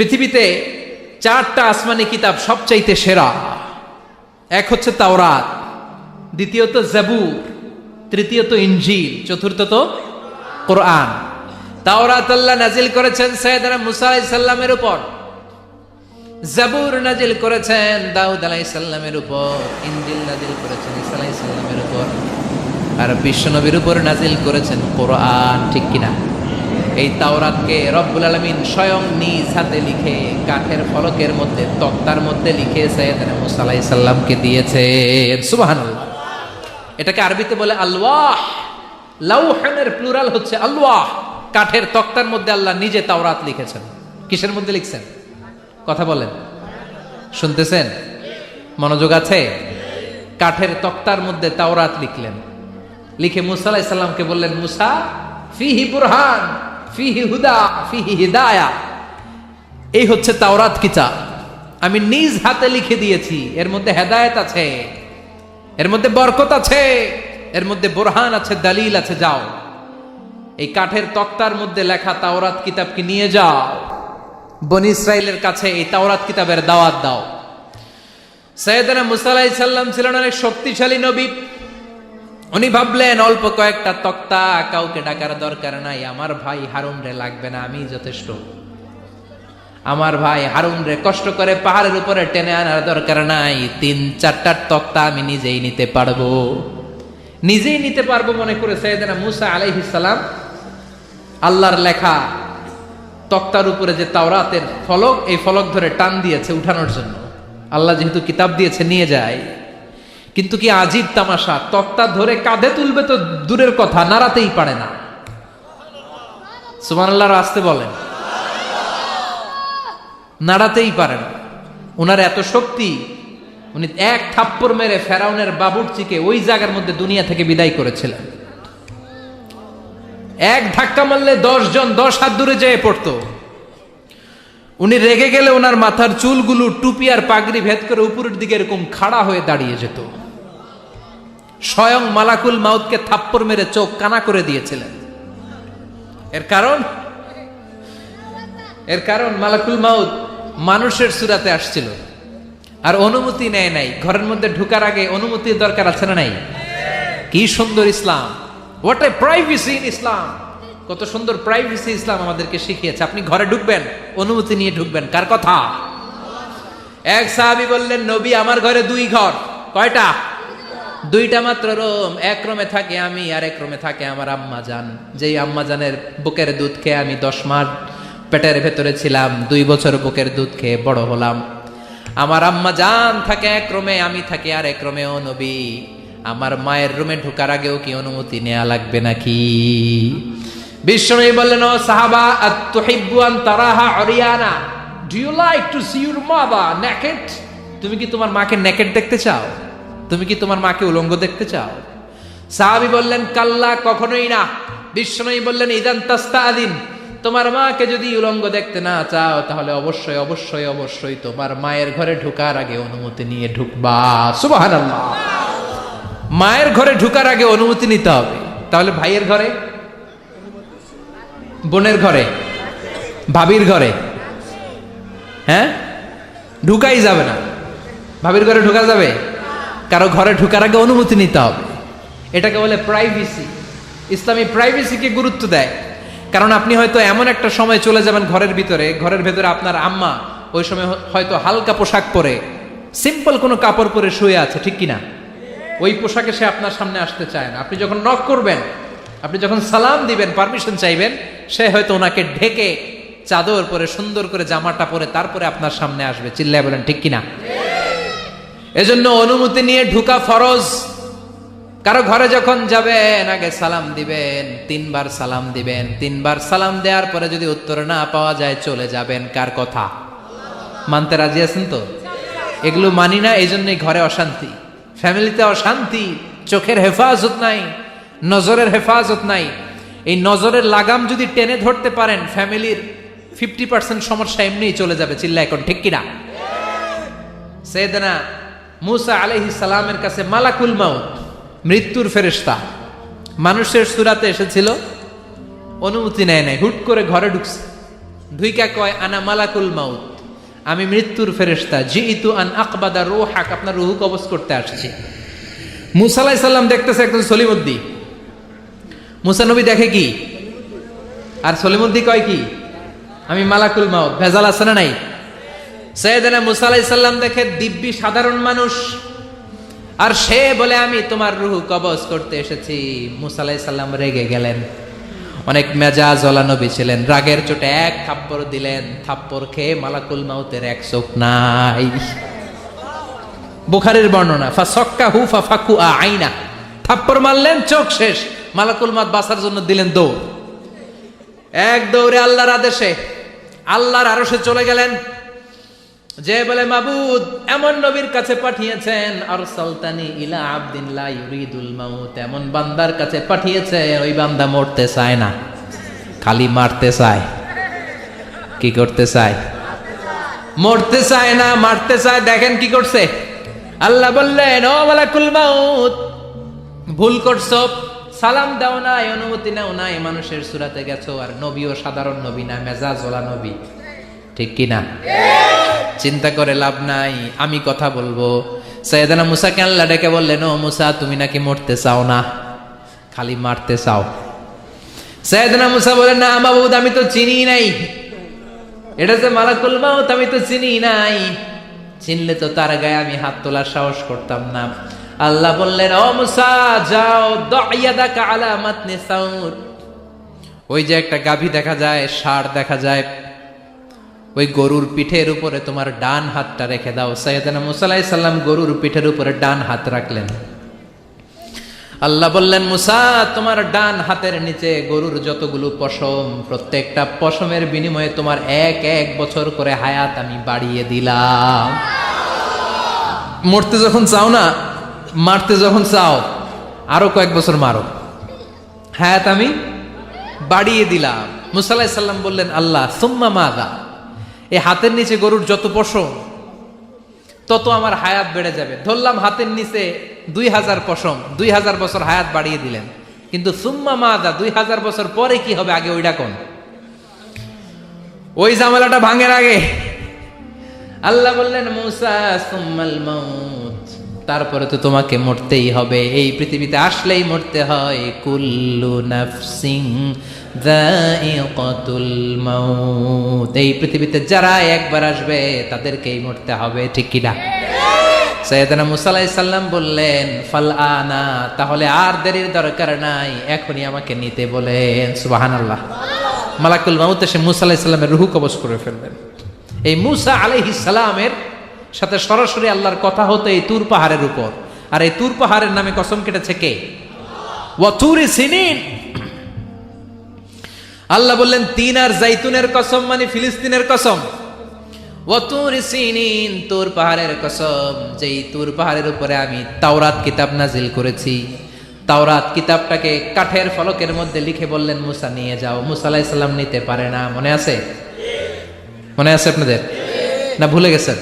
পৃথিবীতে চারটা আসমানি কিতাব সবচাইতে সেরা। এক হচ্ছে তাওরাত, দ্বিতীয়ত জাবুর, তৃতীয়ত ইনজিল, চতুর্থত কোরআন। তাওরাত আল্লাহ নাজিল করেছেন সাইয়েদনা মুসা আলাইহিস সালামের উপর, জাবুর নাজিল করেছেন দাউদ আলাইহিস সালামের উপর, ইনজিল নাজিল করেছেন ঈসা আলাইহিস সালামের উপর, আর বিশ্বনবীর উপর নাজিল করেছেন কোরআন। ঠিক কিনা? এই তাওরাতকে রব্বুল আলামিন স্বয়ং নিজ হাতে লিখে কাঠের ফলকের মধ্যে, তক্তার মধ্যে লিখে সাইয়েদনা মুসা আলাইহিস সালামকে দিয়েছেন। সুবহানাল্লাহ। এটাকে আরবিতে বলে আলওয়াহ। লাউহানের প্লুরাল হচ্ছে আলওয়াহ। কাঠের তক্তার মধ্যে আল্লাহ নিজে তাওরাত লিখেছেন। কিসের মধ্যে লিখছেন? কথা বলেন, শুনতেছেন? মনোযোগ আছে? কাঠের তক্তার মধ্যে তাওরাত লিখলেন, লিখে মুসা আলাইহিস সালামকে বললেন, মুসা ফিহি বুরহান, ফিহি হুদা, ফিহি হিদায়া। এই হচ্ছে তাওরাত কিতাব, আমি নিজ হাতে লিখে দিয়েছি। এর মধ্যে হেদায়েত আছে, এর মধ্যে বরকত আছে, এর মধ্যে বুরহান আছে, দলিল আছে। যাও এই কাঠের তক্তার মধ্যে লেখা তাওরাত কিতাবকে নিয়ে যাও, বনি ইসরাইলের কাছে এই তাওরাত কিতাবের দাওয়াত দাও। সাইয়েদনা মুসা আলাইহিস সালাম ছিলেন অনেক শক্তিশালী নবী। উনি ভাবলেন অল্প কয়েকটা তক্তা, কাউকে ডাকার দরকার নাই, আমার ভাই হারুন রে লাগবে না, আমি যথেষ্ট। আমার ভাই হারুন রে কষ্ট করে পাহাড়ের উপরে টেনে আনার দরকার নাই, 3-4টা তক্তা আমি নিজেই নিতে পারবো। নিজেই নিতে পারবো মনে করে সাইয়েদনা মুসা আলাইহিস সালাম আল্লাহর লেখা তক্তার উপরে যে তাওরাতের ফলক, এই ফলক ধরে টান দিয়েছে উঠানোর জন্য। আল্লাহ যেহেতু কিতাব দিয়েছে নিয়ে যায়, কিন্তু কি আজীব তামাশা, তক্তা ধরে কাঁধে তুলবে তো দূরের কথা, নাড়াতেই পারে না। সুবহানাল্লাহর আসতে বলেন, নাড়াতেই পারে না। উনার এত শক্তি, উনি এক থাপ্পড় মেরে ফেরাউনের বাবুর্চিকে ওই জায়গার মধ্যে দুনিয়া থেকে বিদায় করেছিলেন। এক ধাক্কা মারলে 10 জন 10 হাত দূরে যেয়ে পড়তো। উনি রেগে গেলে ওনার মাথার চুলগুলো টুপি আর পাগড়ি ভেদ করে উপরের দিকে এরকম খাড়া হয়ে দাঁড়িয়ে যেত। স্বয়ং মালাকুল মাউতকে থাপ্পড় মেরে চোখ কানা করে দিয়েছিলেন। এর কারণ মালাকুল মাউত মানুষের সুরাতে আসছিল আর অনুমতি নেয় নাই। ঘরের মধ্যে ঢুকার আগে অনুমতির দরকার আছে না নাই? কি সুন্দর ইসলাম! হোয়াট এ প্রাইভেসি ইন ইসলাম! কত সুন্দর প্রাইভেসি ইসলাম আমাদেরকে শিখিয়েছে। আপনি ঘরে ঢুকবেন, অনুমতি নিয়ে ঢুকবেন। কার কথা? এক সাহাবী বললেন, নবী আমার ঘরে 2 ঘর। কয়টা? 2টা মাত্র রুম। এক রুমে থাকে আমি, আর এক রুমে থাকে আমার আম্মা জান। যেই আম্মা জানের বুকের দুধ খেয়ে আমি 10 মাস পেটের ভেতরে ছিলাম, 2 বছর বুকের দুধ খেয়ে বড় হলাম। আমার আম্মা জান থাকে এক রুমে, আমি থাকি আর এক রুমে। ও নবী, আমার মায়ের রুমে ঢোকার আগেও কি অনুমতি নেওয়া লাগবে নাকি? বিশ্বনবী বললেন, ও সাহাবা, আতুহিব্বু আন তারাহা উরিয়ানা, do you like to see your mother naked? তুমি কি তোমার মাকে নেকেড দেখতে চাও? তুমি কি তোমার মাকে উলঙ্গ দেখতে চাও? সাহাবী বললেন, কাল্লা, কখনোই না। বিশ্বনবী বললেন, ইদান তাস্তাআদিন, তোমার মাকে যদি উলঙ্গ দেখতে না চাও তাহলে অবশ্যই অবশ্যই অবশ্যই তোমার মায়ের ঘরে ঢোকার আগে অনুমতি নিয়ে ঢুকবা। সুবহানাল্লাহ। মায়ের ঘরে ঢোকার আগে অনুমতি নিতে হবে। তাহলে ভাইয়ের ঘরে, বোনের ঘরে, ভাবির ঘরে, হ্যাঁ, ঢুকাই যাবে না। ভাবির ঘরে ঢোকা যাবে? কারো ঘরে ঢোকার আগে অনুমতি নিতে হবে। এটাকে বলে প্রাইভেসি। ইসলামী প্রাইভেসিকে গুরুত্ব দেয়। কারণ আপনি হয়তো এমন একটা সময় চলে যাবেন ঘরের ভিতরে, ঘরের ভেতরে আপনার আম্মা ওই সময় হয়তো হালকা পোশাক পরে, সিম্পল কোনো কাপড় পরে শুয়ে আছে, ঠিক কিনা? ওই পোশাকে সে আপনার সামনে আসতে চায় না। আপনি যখন নক করবেন, আপনি যখন সালাম দিবেন, পারমিশন চাইবেন, সে হয়তো ওনাকে ঢেকে চাদর পরে সুন্দর করে জামাটা পরে তারপরে আপনার সামনে আসবে। চিল্লায় বলেন ঠিক কিনা? এজন্য অনুমতি নিয়ে ঢুকা ফরজ। কারো ঘরে যখন যাবেন আগে সালাম দিবেন, 3 বার সালাম দিবেন। 3 বার সালাম দেওয়ার পরে যদি উত্তর না পাওয়া যায় চলে যাবেন। কার কথা? মানতে রাজি আছেন তো? এগুলো মানি না, এই জন্যই ঘরে অশান্তি, ফ্যামিলিতে অশান্তি, চোখের হেফাজত নাই, নজরের হেফাজত নাই। এই নজরের লাগাম যদি টেনে ধরতে পারেন, ফ্যামিলির 50% সমস্যা এমনিই চলে যাবে। চিল্লা এখন ঠিক কিনা? সাইয়েদনা মুসা আলাইহিস সালামের কাছে মালাকুল মাউত, মৃত্যুর ফেরেশতা, মানুষের সুরাতে এসেছিল, অনুমতি নেয় নাই, হুট করে ঘরে ঢুকছে। ধুইকা কয় আনা মালাকুল মাউত, আমি মৃত্যুর ফেরেশতা, জিইতু আন আকবাদা রূহাক, আপনার রূহ কবজ করতে আসছি। মুসা আলাইহিস সালাম দেখতেছে একজন সলিমুদ্দি। মুসা নবী দেখে কি, আর সলিমুদ্দি কয় কি, আমি মালাকুল মাউত। ভেজাল আছে না নাই? সাইয়েদনা মুসা আলাইহিস সালাম দেখে দিব্যি সাধারণ মানুষ, আর সে বলে আমি তোমার রূহ কবজ করতে এসেছি। মুসা আলাইহিস সালাম রেগে গেলেন, অনেক মেজাজ ওয়ালা নবী ছিলেন, রাগের চোটে এক থাপ্পড় দিলেন। থাপ্পড় খেয়ে মালাকুল মাউতের এক চোখ নাই। বুখারীর বর্ণনা, ফাসাক্কাহু ফাফাকু আইনা, থাপ্পড় মারলেন, চোখ শেষ। মালাকুল মাউত বাঁচার জন্য দিলেন দৌড়, এক দৌড়ে আল্লাহর আদেশে আল্লাহর আরশে চলে গেলেন। যে বলে মাবুদ এমন নবীর কাছে পাঠিয়েছেন, আরসালতানি ইলা আবদিন লা ইউরিদুল মাউত, এমন বান্দার কাছে পাঠিয়েছে ওই বান্দা মরতে চায় না, খালি মারতে চায়। কি করতে চায়? মরতে চায় না, মারতে চায়। দেখেন কি করছে আল্লাহ, বললেন ও মালাকুল মাউত ভুল করছো, সালাম দাও নাই, অনুমতি নাও নাই, মানুষের সূরাতে গেছো, আর নবীও সাধারণ নবী না, মেজাজ ওয়ালা নবী, ঠিক কি না? চিন্তা করে লাভ নাই, আমি কথা বলবো। সাইয়েদনা মুসাকে আল্লাহ ডেকে বললেন, ও মুসা তুমি নাকি মরতে চাও না, খালি মারতে চাও। সাইয়েদনা মুসা বলেন, না মাবুদ আমি তো চিনি নাই, এটা যে মালাকুল মাউত আমি তো চিনি নাই, চিনলে তো তার গায়ে আমি হাত তোলার সাহস করতাম না। আল্লাহ বললেন, ও মুসা যাও, দাইয়াদাকা আলা মাতনি সাউর, ওই যে একটা গাভী দেখা যায়, ষাঁড় দেখা যায়, ওই গরুর পিঠের উপরে তোমার ডান হাতটা রেখে দাও। সাইয়েদনা মুসা আলাইহিস সালাম গরুর পিঠের উপরে ডান হাত রাখলেন। আল্লাহ বললেন, মুসা তোমার ডান হাতের নিচে গরুর যতগুলো পশম, প্রত্যেকটা পশমের বিনিময়ে তোমার এক এক বছর করে হায়াত আমি বাড়িয়ে দিলাম। মরতে যখন চাও না, মারতে যখন চাও, আরো কয়েক বছর মারো, হায়াত আমি বাড়িয়ে দিলাম। মুসা আলাইহিস সালাম বললেন, আল্লাহ সুম্মা মাযা, এই হাতের নিচে গরুর যত পশম তত আমার হায়াত বেড়ে যাবে। ধরলাম হাতের নিচে 2000 পশম, 2000 বছর হায়াত বাড়িয়ে দিলেন, কিন্তু সুম্মা মাযা 2000 বছর পরে কি হবে, আগে ওইটা কোন, ওই ঝামেলাটা ভাঙের আগে। আল্লাহ বললেন, মুসা সুম্মাল মাউত, তারপরে তো তোমাকে মরতেই হবে, এই পৃথিবীতে আসলেই মরতে হয়। কুল্লু নাফসিন যায়িকাতুল মাউত, এই পৃথিবীতে যারা একবার আসবে তাদেরকেই মরতে হবে, ঠিক কি না? সাইয়েদনা মুসা আলাইহিস সালাম বললেন, ফাল আনা, তাহলে আর দেরির দরকার নাই, এখনই আমাকে নিতে বলেন। সুবহানাল্লাহ। মালাকুল মাউত এসে মুসা আলাইহিস সালামের রূহ কবজ করে ফেললেন। এই মুসা আলাইহিস সালামের সাথে সরাসরি আল্লাহর কথা হতো এই তুর পাহাড়ের উপর, আর এই তুর পাহাড়ের নামে কসম কেটেছে কে? ওয়া তুরি সিনিন। আল্লাহ বললেন, তিন আর জাইতুনের কসম, মানে ফিলিস্তিনের কসম। ওয়া তুরি সিনিন, তুর পাহাড়ের কসম, যেই তুর পাহাড়ের উপরে আমি তাওরাত কিতাব নাজিল করেছি। তাওরাত কিতাবটাকে কাঠের ফলকের মধ্যে লিখে বললেন, মুসা নিয়ে যাও। মুসা আলাইহিস সালাম নিতে পারে না, মনে আছে? মনে আছে আপনাদের না ভুলে গেছেন?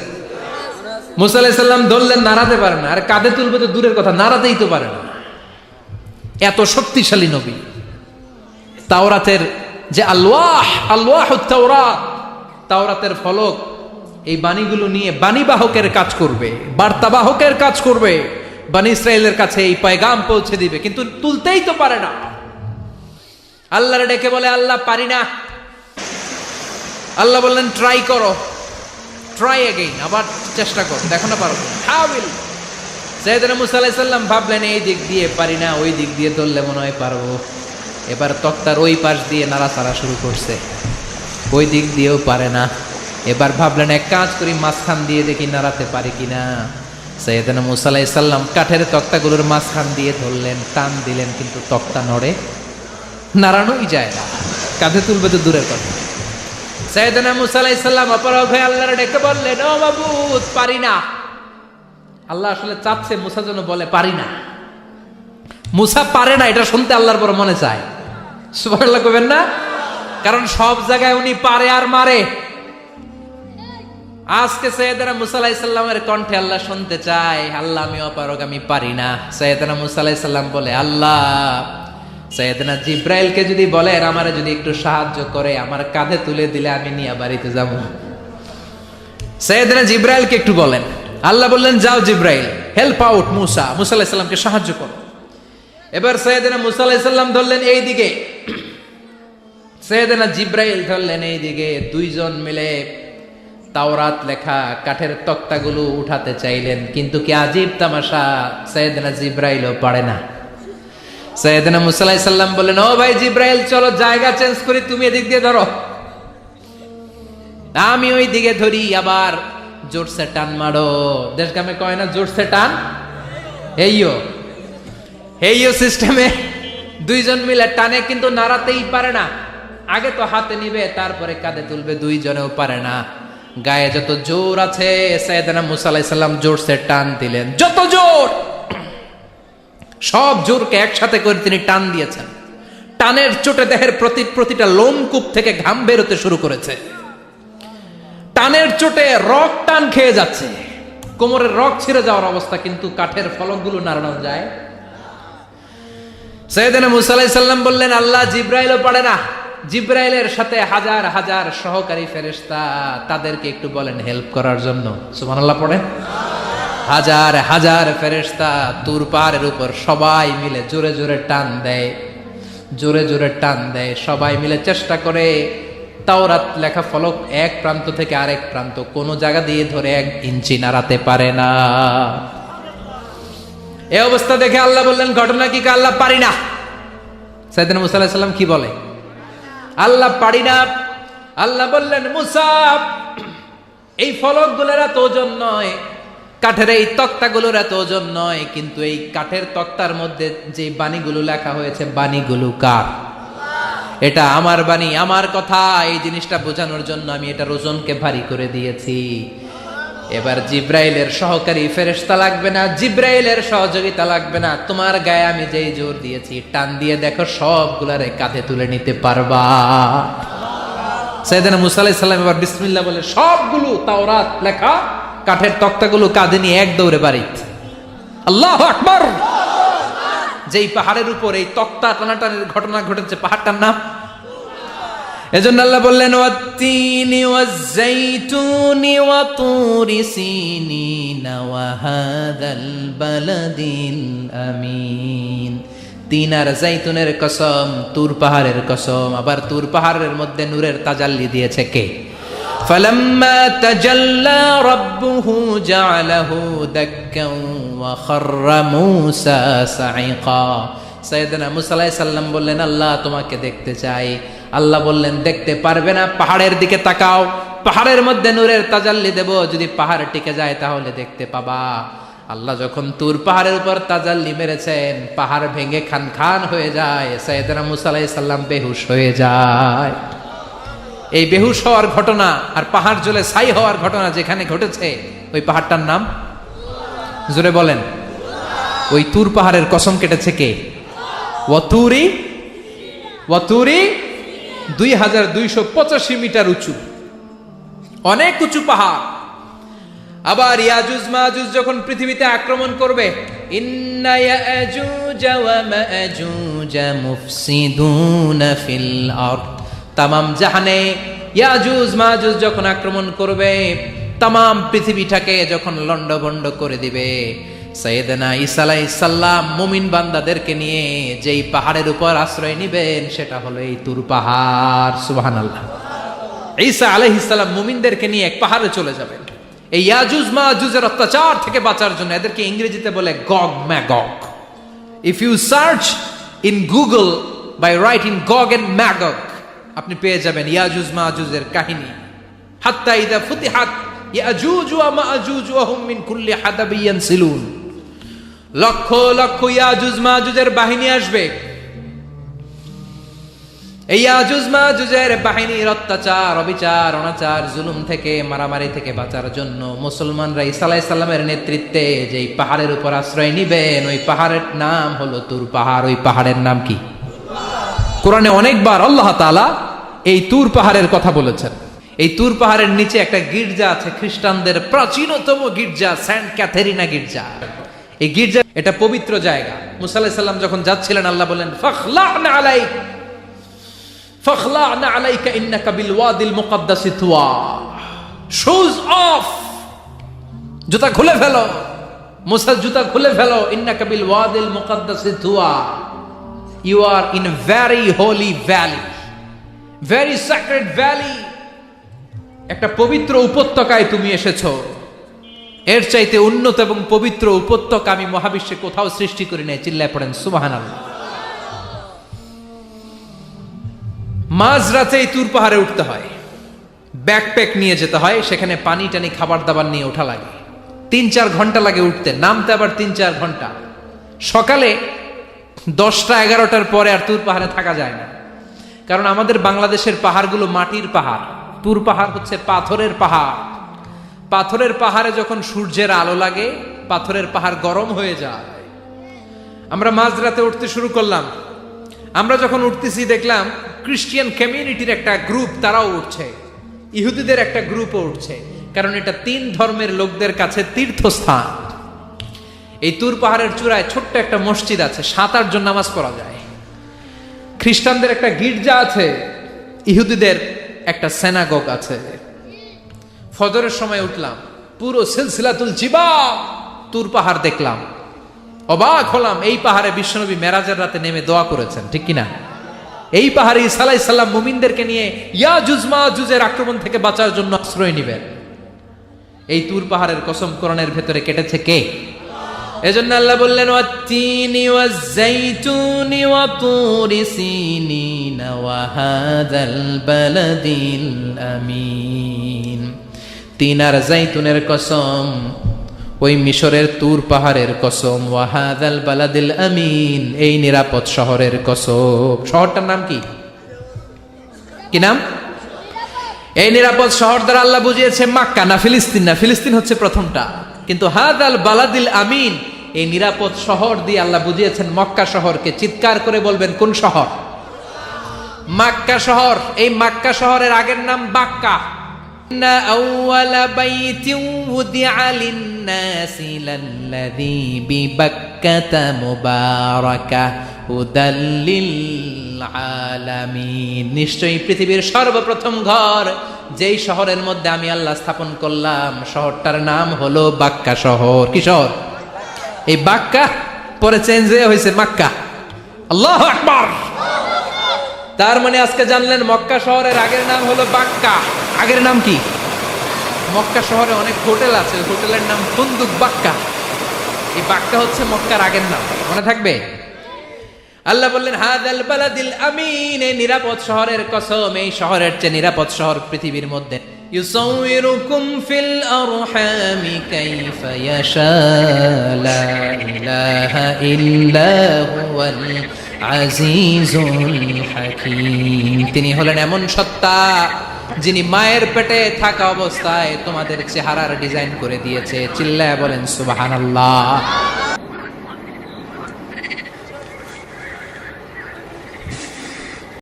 মুসা আলাইহিস সালাম ধরলেন, নাড়াতে পারে না, আর কাঁধে তুলবে তো দূরের কথা, নাড়াতেই তো পারে না, এত শক্তিশালী নবী। তাওরাতের যে আলওয়াহুত তাওরাত, তাওরাতের ফলক, এই বাণীগুলো নিয়ে বাণীবাহকের কাজ করবে, বার্তাবাহকের কাজ করবে, বনী ইসরাইলের কাছে এই পয়গাম পৌঁছে দিবে, কিন্তু তুলতেই তো পারে না। আল্লাহরে ডেকে বলে, আল্লাহ পারি না। আল্লাহ বললেন, ট্রাই করো, ট্রাই এগেইন, আবার চেষ্টা করো, দেখো না পারো। সাইয়েদনা মুসা আলাইহিস সালাম ভাবলেন, এই দিক দিয়ে পারি না, ওই দিক দিয়ে ধরলে মনে হয় পারবো। এবার তক্তার ওই পাশ দিয়ে নাড়াচাড়া শুরু করছে, ওই দিক দিয়েও পারে না। এবার ভাবলেন, এক কাজ করি, মাঝখান দিয়ে দেখি নাড়াতে পারি কিনা। সাইয়েদনা মুসা আলাইহিস সালাম কাঠের তক্তাগুলোর মাঝখান দিয়ে ধরলেন, টান দিলেন, কিন্তু তক্তা নড়ে, নাড়ানোই যায় না, কাঁধে তুলবে তো দূরের কথা। সাইয়েদনা মুসা আলাইহিস সালাম অপরাধ হয়ে আল্লাহর ডেকে বললেন, ও মাবুদ পারি না। আল্লাহ আসলে চাচ্ছে মুসা যেন বলে পারি না। মুসা পারে না এটা শুনতে আল্লাহর বড় মনে চায়। সুবহানাল্লাহ কইবেন না? কারণ সব জায়গায় উনি পারে আর মারে। আজকে সাইয়েদনা মুসা আলাইহিস সালামের কণ্ঠে আল্লাহ শুনতে চায়, আল্লাহ আমি অপারগ, আমি পারি না। সাইয়েদনা মুসা আলাইহিস সালাম বলে, আল্লাহ সাইয়েদনা জিব্রাইলকে যদি বলেন আমারে যদি একটু সাহায্য করে, আমার কাঁধে তুলে দিলে আমি নিয়ে বাড়িতে যাব। সাইয়েদনা জিব্রাইলকে একটু বলেন। আল্লাহ বললেন যাও জিব্রাইল, হেল্প আউট মুসা, মুসা আলাইহিস সালামকে সাহায্য করো। এবার সাইয়েদনা মুসা আলাইহিস সালাম ধরলেন এই দিকে, সাইয়েদনা জিব্রাইল ধরলেন এই দিকে। দুইজন মিলে তাওরাত লেখা কাঠের তক্তাগুলো উঠাতে চাইলেন, কিন্তু কি আজীব তামাশা, সাইয়েদনা জিব্রাইলও পারে না। সাইয়েদনা মুসা আলাইহিস সালাম বললেন ও ভাই জিব্রাইল, চলো জায়গা চেঞ্জ করি, তুমি এদিক দিয়ে ধরো, আমি ওই দিকে ধরি, আবার জোরসে টান মারো। দেশ গ্রামে কয় না জোরসে টান, হেইও সিস্টেমে দুইজন মিলে টানে, কিন্তু নাড়াতেই পারে না। আগে তো হাতে নিবে, তারপরে কাঁধে তুলবে, দুইজনেও পারে না। গায়ে যত জোর আছে সাইয়েদনা মুসা আলাইহিস সালাম জোরসে টান দিলেন, যত জোর, সব জোরকে একসাথে করে তিনি টান দিয়েছেন। টানের চোটে দেহের প্রতিটা লোমকূপ থেকে ঘাম বেরোতে শুরু করেছে। টানের চোটে রক টান খেয়ে যাচ্ছে, কোমরের রক ছিঁড়ে যাওয়ার অবস্থা, কিন্তু কাঠের ফলকগুলো নাড়ানো যায়। সাইয়েদনা মুসা আলাইহিস সালাম বললেন আল্লাহ, জিব্রাইলও পারে না। জিব্রাইলের সাথে হাজার হাজার সহকারী ফেরেশতা, তাদেরকে একটু বলেন হেল্প করার জন্য। সুবহানাল্লাহ পড়েন। হাজার হাজার ফেরেশতা তুর পাহাড়ের উপর সবাই মিলে জোরে জোরে টান দেয়, জোরে জোরে টান দেয়। সবাই মিলে চেষ্টা করে তাওরাত লেখা ফলক এক প্রান্ত থেকে আরেক প্রান্ত কোনো জায়গা দিয়ে ধরে 1 ইঞ্চি নাড়াতে পারে না। এই অবস্থা দেখে আল্লাহ বললেন ঘটনা কি? আল্লাহ পারি না। সাইয়েদনা মুসা আলাইহিস সালাম কি বলে? আল্লাহ পারি না। আল্লাহ বললেন মুসা, এই ফলকগুলোর এত ওজন নয়, কাঠের এই তক্তাগুলোর এত ওজন নয়, কিন্তু এই কাঠের তক্তার মধ্যে যে বাণীগুলো লেখা হয়েছে, বাণীগুলো কার? এটা আমার বাণী, আমার কথা। এই জিনিসটা বোঝানোর জন্য আমি এটার ওজনকে ভারী করে দিয়েছি। এবার জিব্রাইলের সহকারী ফেরেশতা লাগবে না, জিব্রাইলের সহযোগিতা লাগবে না, তোমার গায়ে আমি যেই জোর দিয়েছি, টান দিয়ে দেখো সবগুলারে কাঁধে তুলে নিতে পারবা। সাইয়েদনা মুসা আলাইহিস সালাম এবার বিসমিল্লাহ বলে সবগুলো তাওরাত লেখা কাঠের তক্তাগুলো কাঁধে নিয়ে এক দৌড়ে বাড়িতে। আল্লাহু আকবার। যেই পাহাড়ের উপর এই তক্তা টানাটানির ঘটনা ঘটেছে, পাহাড়টার নাম, এজন্য আল্লাহ বললেন ওয়াত-তিনি ওয়াজ-যাইতুনি ওয়া তুরি সিনিনা ওয়া হাযাল বালাদিল আমিন। তিন আর যাইতুনের কসম, তুর পাহাড়ের কসম। আবার তুর পাহাড়ের মধ্যে নূরের তাজাল্লি দিয়েছে কে? ফালাম্মা তাজাল্লা রাব্বুহু জাআলাহু দাক্কান ওয়া খাররা মূসা সাঈকা। সাইয়েদনা মুসা আলাইহিস সালাম বললেন আল্লাহ তোমাকে দেখতে চাই। আল্লাহ বললেন দেখতে পারবে না, পাহাড়ের দিকে তাকাও, পাহাড়ের মধ্যে নূরের তাজাল্লি দেব, যদি পাহাড় টিকে যায় তাহলে দেখতে পাবা। আল্লাহ যখন তুর পাহাড়ের উপর তাজাল্লি মেরেছেন, পাহাড় ভেঙে খান খান হয়ে যায়, সাইয়েদনা মুসা আলাইহিস সালাম বেহুশ হয়ে যায়। এই বেহুশ হওয়ার ঘটনা আর পাহাড় জ্বলে ছাই হওয়ার ঘটনা যেখানে ঘটেছে, ওই পাহাড়টার নাম জোরে বলেন। ওই তুর পাহাড়ের কসম কেটেছে কে? ওয়াতুরি, ওয়াতুরি 2285 মিটার উঁচু, অনেক উঁচু পাহাড়। আবার ইয়াজুজ মাজুজ যখন পৃথিবীতে আক্রমণ করবে, ইন্না ইয়াজুজ ওয়া মাজুজ মুফসিদুনা ফিল আরদ, তামাম জাহানে ইয়াজুজ মাজুজ যখন আক্রমণ করবে, তামাম পৃথিবীটাকে যখন লন্ডভন্ড করে দিবে, সাইয়েদনা ঈসা আলাইহিস সালাম মুমিন বান্দাদেরকে নিয়ে যেই পাহাড়ের উপর আশ্রয় নেবেন, সেটা হলো এই তুর পাহাড়। সুবহানাল্লাহ। ঈসা আলাইহিস সালাম মুমিনদেরকে নিয়ে এক পাহাড়ে চলে যাবেন। এই ইয়াজুজ মাজুজের অত্যাচার থেকে বাঁচার জন্য, এদেরকে ইংরেজিতে বলে Gog Magog. If you search in Google by writing Gog and Magog, আপনি পেয়ে যাবেন ইয়াজুজ মাজুজের কাহিনী। হাত্তা ইযা ফুতিহাত ইয়াজুজ ওয়া মাজুজ ওয়া হুম মিন কুল্লি হাদাবিন ইয়ানসিলুন, লক্ষ লক্ষ ইয়াজুজ মাজুজের বাহিনী আসবে। এই ইয়াজুজ মাজুজের বাহিনীর অত্যাচার, অবিচার, অনাচার, জুলুম থেকে, মারামারি থেকে বাঁচার জন্য মুসলমানরা ঈসা আলাইহিস সালামের নেতৃত্বে যেই পাহাড়ের উপর আশ্রয় নিবেন, ওই পাহাড়ের নাম হলো তুর পাহাড়। ওই পাহাড়ের নাম কি? কোরআনে অনেকবার আল্লাহ তাআলা এই তুর পাহাড়ের কথা বলেছেন। এই তুর পাহাড়ের নিচে একটা গির্জা আছে, খ্রিস্টানদের প্রাচীনতম গির্জা, সেন্ট ক্যাথেরিনা গির্জা। এই গির্জা এটা পবিত্র জায়গা। মুসা আলাইহিস সালাম যখন যাচ্ছিলেন আল্লাহ বললেন ফাখলা'না আলাইক ফাখলা'না আলাইকা ইন্নাকা বিল ওয়াদিল মুকাদ্দাসি তুয়া, শুজ অফ, জুতা খুলে ফেলো মুসা, জুতা খুলে ফেলো, ইন্নাকা বিল ওয়াদিল মুকাদ্দাসি তুয়া, you are in a very holy valley, very sacred valley, একটা পবিত্র উপত্যকায় তুমি এসেছো। এর চাইতে উন্নত এবং পবিত্র উপত্যকা আমি মহাবিশ্বে কোথাও সৃষ্টি করি নাই। চিল্লায় পড়েন সুবহানাল্লাহ। মাঝরাতে তুর পাহাড়ে উঠতে হয়, ব্যাকপ্যাক নিয়ে যেতে হয়, সেখানে পানি টানি খাবার দাবার নিয়ে ওঠা লাগে, 3-4 ঘন্টা লাগে উঠতে, নামতে আবার 3-4 ঘন্টা। সকালে 10টা-11টার পরে আর তুর পাহাড়ে থাকা যায় না, কারণ আমাদের বাংলাদেশের পাহাড়গুলো মাটির পাহাড়, তুর পাহাড় হচ্ছে পাথরের পাহাড়। পাথরের পাহাড়ে যখন সূর্যের আলো লাগে পাথরের পাহাড় গরম হয়ে যায়। আমরা মাঝরাতে উঠতে শুরু করলাম। আমরা যখন উঠতেছি দেখলাম খ্রিস্টিয়ান কমিউনিটির একটা গ্রুপ তারাও উঠছে, ইহুদিদের একটা গ্রুপও উঠছে, কারণ এটা 3 ধর্মের লোকদের কাছে তীর্থস্থান। এই তুর পাহাড়ের চূড়ায় ছোট্ট একটা মসজিদ আছে, 7-8 জন নামাজ পড়া যায়। খ্রিস্টানদের একটা গির্জা আছে, ইহুদিদের একটা সিনাগগ আছে। ফজরের সময় উঠলাম, পুরো সিলসিলাতুল জিবাল তুর পাহাড় দেখলাম, অবাক হলাম। এই পাহাড়ে বিশ্বনবী মেরাজের রাতে নেমে দোয়া করেছেন, ঠিক কিনা? এই পাহাড়ে ঈসা আলাইহিস সালাম মুমিনদেরকে নিয়ে ইয়াজুজ মাজুজের আক্রমণ থেকে বাঁচার জন্য আশ্রয় নেবেন। এই তুর পাহাড়ের কসম কোরআনের ভেতরে কেটেছে কে? এজন্য আল্লাহ বললেন ওয়াত-তিনি ওয়াজ-যাইতুনি ওয়া তুরি সিনিন ওয়া হাযাল বালাদিল আমিন। তিন আর জাইতুনের কসম, ওই মিশরের তুর পাহাড়ের কসম, ওয়া হাযাল বালাদিল আমিন, এই নিরাপদ শহরের কসম। শহরটার নাম কি? কি নাম? এই নিরাপদ শহর দ্বারা আল্লাহ বুঝিয়েছে মক্কা, না ফিলিস্তিন না। ফিলিস্তিন হচ্ছে প্রথমটা, কিন্তু হাযাল বালাদিল আমিন, এই নিরাপদ শহর দিয়ে আল্লাহ বুঝিয়েছেন মক্কা শহরকে। চিৎকার করে বলবেন কোন শহর? মক্কা শহর। এই মক্কা শহরের আগের নাম বাক্কা। ইন্না আউওয়ালা বাইতিন উদিআ লিন-নাসি লাল্লাযী বিবাক্কাতা মুবারাকা হুদাল লিল আলামিন। নিশ্চয়ই পৃথিবীর সর্বপ্রথম ঘর যেই শহরের মধ্যে আমি আল্লাহ স্থাপন করলাম, শহরটার নাম হলো বাক্কা শহর। কি শহর? এই বাক্কা পরে চেঞ্জ হয়ে হয়েছে মক্কা। আল্লাহু আকবার। তার মানে আজকে জানলেন মক্কা শহরের আগের নাম হলো বাক্কা। আগের নাম কি? মক্কা শহরে অনেক হোটেল আছে, হোটেলের নাম ফুন্দুক বাক্কা। এই বাক্কা হচ্ছে মক্কার আগের নাম, মনে থাকবে। আল্লাহ বললেন হাযাল বালাদিল আমিন, এই নিরাপদ শহরের কসম, এই শহরের চেয়ে নিরাপদ শহর পৃথিবীর মধ্যে। ইউসাউইরুকুম ফিল আরহামি কাইফা ইয়াশা লা ইলাহা ইল্লা হুয়াল আজিজুল হাকীম। তিনি হলেন এমন সত্তা যিনি মায়ের পেটে থাকা অবস্থায় তোমাদের চেহারার ডিজাইন করে দিয়েছে। চিল্লায়া বলেন সুবহানাল্লাহ।